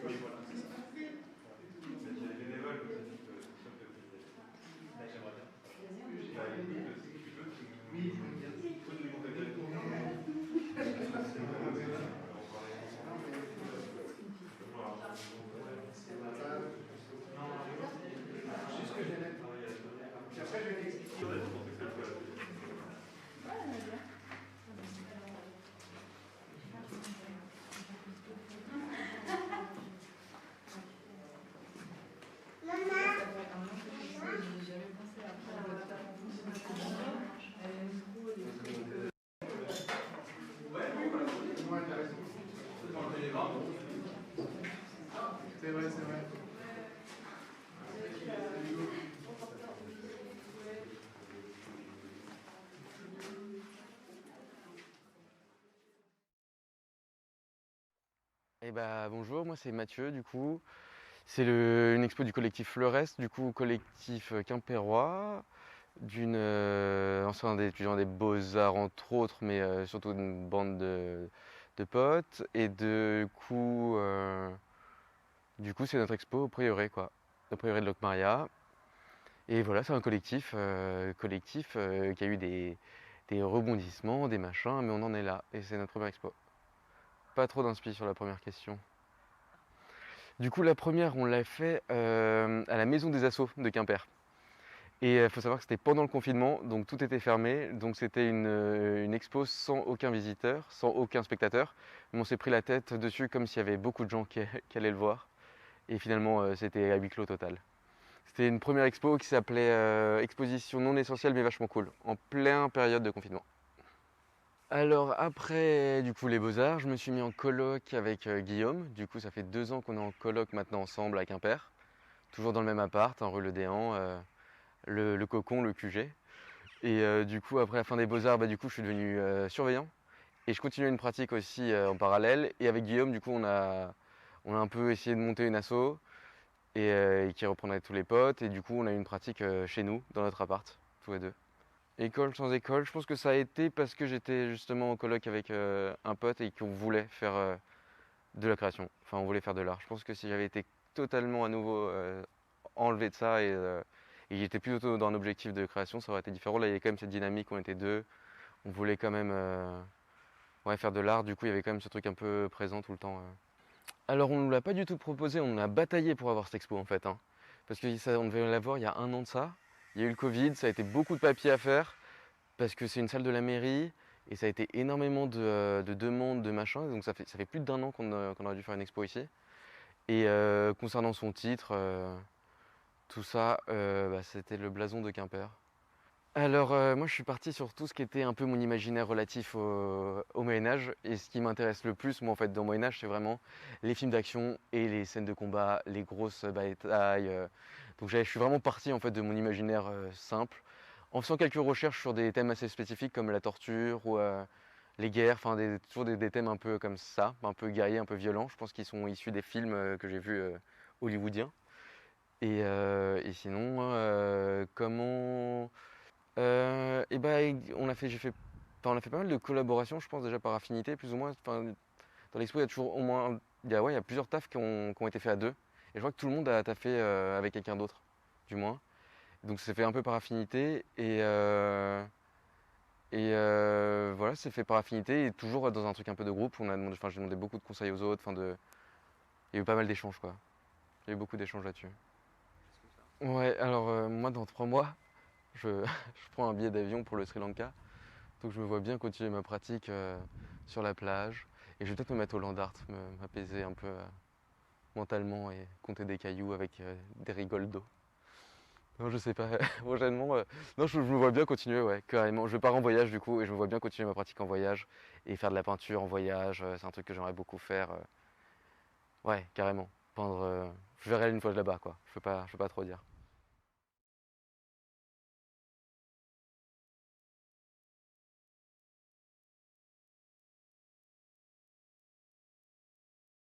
Oui, voilà, c'est ça. Il y a des bénévoles, c'est sûr que Là, j'aimerais bien. écoute, si tu veux, Oui, je veux bien. tu peux nous contacter avec ton nom. On va aller ensemble. Non, c'est juste que je vais puis après, je vais t'expliquer. C'est vrai, c'est vrai. Eh bah, bonjour, moi c'est Mathieu du coup. C'est une expo du collectif Fleurest, du coup collectif quimpérois, ancien des étudiants des Beaux-Arts entre autres, mais surtout une bande de potes. Et du coup c'est notre expo au prieuré quoi, au prieuré de Locmaria. Et voilà, c'est un collectif qui a eu des rebondissements, des machins, mais on en est là. Et c'est notre première expo. Pas trop d'inspi sur la première question. Du coup, la première, on l'a fait à la Maison des Assos de Quimper. Et il faut savoir que c'était pendant le confinement, donc tout était fermé. Donc c'était une expo sans aucun visiteur, sans aucun spectateur. Mais on s'est pris la tête dessus comme s'il y avait beaucoup de gens qui allaient le voir. Et finalement, c'était à huis clos total. C'était une première expo qui s'appelait Exposition non essentielle mais vachement cool, en pleine période de confinement. Alors après du coup les Beaux-Arts, je me suis mis en coloc avec Guillaume. Du coup ça fait 2 ans qu'on est en coloc maintenant ensemble à Quimper. Toujours dans le même appart, en rue Le Déhan, le cocon, le QG. Et du coup après la fin des Beaux-Arts, du coup je suis devenu surveillant. Et je continue une pratique aussi en parallèle. Et avec Guillaume du coup on a un peu essayé de monter une asso et qui reprendrait tous les potes. Et du coup on a eu une pratique chez nous, dans notre appart, tous les deux. École sans école, je pense que ça a été parce que j'étais justement en coloc avec un pote et qu'on voulait faire de la création. Enfin, on voulait faire de l'art. Je pense que si j'avais été totalement à nouveau enlevé de ça et j'étais plutôt dans un objectif de création, ça aurait été différent. Là, il y avait quand même cette dynamique, on était deux. On voulait quand même faire de l'art. Du coup, il y avait quand même ce truc un peu présent tout le temps. Alors, on ne nous l'a pas du tout proposé. On a bataillé pour avoir cette expo en fait. Parce qu'on devait l'avoir il y a 1 an de ça. Il y a eu le Covid, ça a été beaucoup de papier à faire parce que c'est une salle de la mairie et ça a été énormément de demandes, de machins. Donc ça fait plus d'1 an qu'on aurait dû faire une expo ici. Et concernant son titre, tout ça, c'était le blason de Quimper. Alors moi je suis parti sur tout ce qui était un peu mon imaginaire relatif au Moyen-Âge. Et ce qui m'intéresse le plus, moi en fait, dans le Moyen-Âge, c'est vraiment les films d'action et les scènes de combat, les grosses batailles. Donc je suis vraiment parti en fait de mon imaginaire simple, en faisant quelques recherches sur des thèmes assez spécifiques comme la torture ou les guerres, enfin toujours des thèmes un peu comme ça, un peu guerriers, un peu violents. Je pense qu'ils sont issus des films que j'ai vus hollywoodiens. Et sinon, comment on a fait pas mal de collaborations, je pense déjà par affinité, plus ou moins. Enfin, dans l'expo, il y a toujours au moins, il y a plusieurs tafs qui ont été faits à deux. Et je vois que tout le monde a taffé avec quelqu'un d'autre, du moins. Donc ça s'est fait un peu par affinité voilà, c'est fait par affinité et toujours dans un truc un peu de groupe. J'ai demandé beaucoup de conseils aux autres. Il y a eu pas mal d'échanges quoi. Il y a eu beaucoup d'échanges là-dessus. Ouais, alors moi dans 3 mois, je prends un billet d'avion pour le Sri Lanka. Donc je me vois bien continuer ma pratique sur la plage. Et je vais peut-être me mettre au land art, m'apaiser un peu mentalement et compter des cailloux avec des rigoles d'eau. Non, je sais pas, prochainement. Non, je me vois bien continuer, ouais, carrément. Je pars en voyage du coup et je me vois bien continuer ma pratique en voyage et faire de la peinture en voyage. C'est un truc que j'aimerais beaucoup faire. Ouais, carrément. Peindre. Je verrai une fois là-bas, quoi. Je peux pas trop dire.